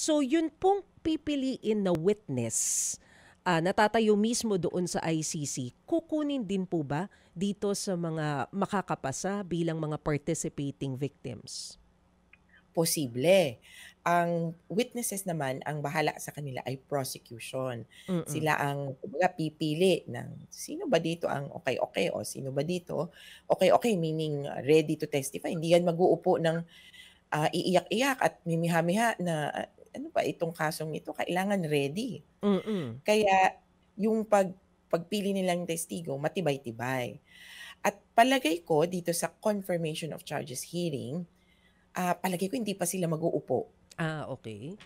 So yun pong pipiliin na witness, natatayo mismo doon sa ICC, kukunin din po ba dito sa mga makakapasa bilang mga participating victims? Posible. Ang witnesses naman, ang bahala sa kanila ay prosecution. Mm. Sila ang kumbaga pipili ng sino ba dito ang okay-okay o sino ba dito okay-okay meaning ready to testify. Hindi yan mag-uupo ng, iiyak-iyak at mimiha-miha na, ano ba itong kasong ito, kailangan ready. Mm. Kaya yung pagpili nilang testigo matibay-tibay. At palagay ko dito sa confirmation of charges hearing, palagay ko hindi pa sila mag-uupo. Okey.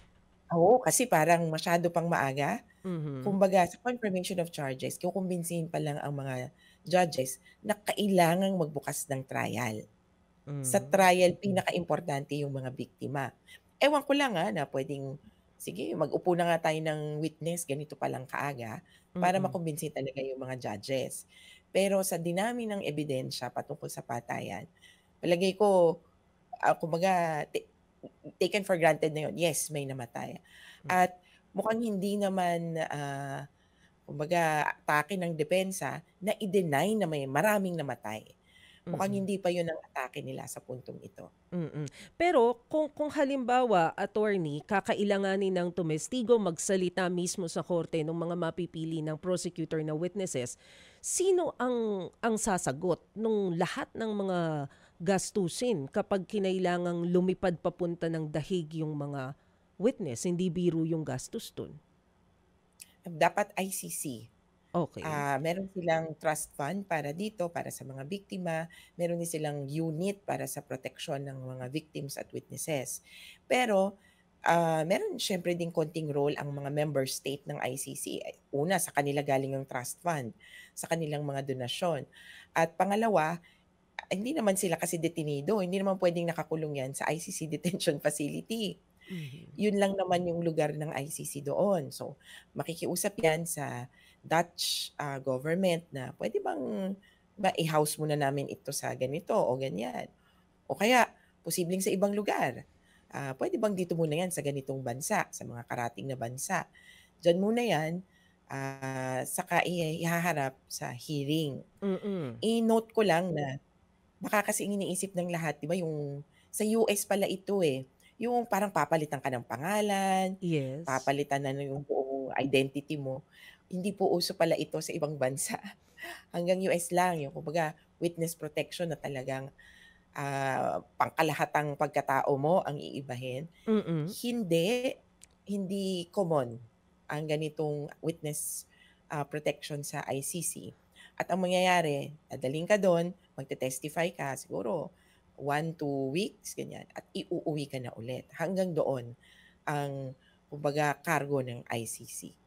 Oo, kasi parang masyado pang maaga. Mhm. Kumbaga sa confirmation of charges kukumbinsihin pa lang ang mga judges na kailangang magbukas ng trial. Sa Hmm. trial pinakaimportante yung mga biktima. Ewan ko lang, na puwedeng sige mag-upo na nga tayo ng witness ganito pa lang kaaga para Mm. makumbinsi talaga yung mga judges. Pero sa dinami ng ebidensya patungkol sa patayan, palagay ko, kumbaga taken for granted na yun, yes, may namatay. Hmm. At mukhang hindi naman, kumbaga atake ng depensa na i-deny na may maraming namatay. Mukhang Mm. hindi pa yun ang atake nila sa puntong ito. Mm. Pero kung halimbawa, attorney, kakailanganin ng tumestigo, magsalita mismo sa korte ng mga mapipili ng prosecutor na witnesses, sino ang sasagot nung lahat ng mga gastusin kapag kinailangang lumipad papunta ng dahig yung mga witness? Hindi biro yung gastos dun. Dapat ICC. Okay. Meron silang trust fund para dito, para sa mga biktima, meron din silang unit para sa proteksyon ng mga victims at witnesses. Pero, meron siyempre din konting role ang mga member state ng ICC. Una, sa kanila galing ang trust fund, sa kanilang mga donasyon. At pangalawa, hindi naman sila kasi detenido, hindi naman puwedeng nakakulong 'yan sa ICC detention facility. Mhm. Yun lang naman yung lugar ng ICC doon. So, makikiusap 'yan sa Dutch, government na puwede bang mai-house muna namin ito sa ganito o ganyan. O kaya posibleng sa ibang lugar. Puwede bang dito muna 'yan sa ganitong bansa, sa mga karating na bansa. Diyan muna 'yan, saka ihaharap sa hearing. Mm. I-note ko lang na baka kasi ang iniisip ng lahat 'di ba yung sa US pala ito, yung parang papalitan ka ng pangalan, Yes. papalitan na yung buong identity mo. Hindi po uso pala ito sa ibang bansa. Hanggang US lang yung kumbaga witness protection na talagang, pangkalahatang pagkatao mo ang iibahin. Mm. Hindi, hindi common ang ganitong witness, protection sa ICC. At ang mangyayari, dadalhin ka dun, magte-testify ka siguro 1, 2 weeks ganyan at iuuwi ka na ulit. Hanggang doon ang kumbaga kargo ng ICC.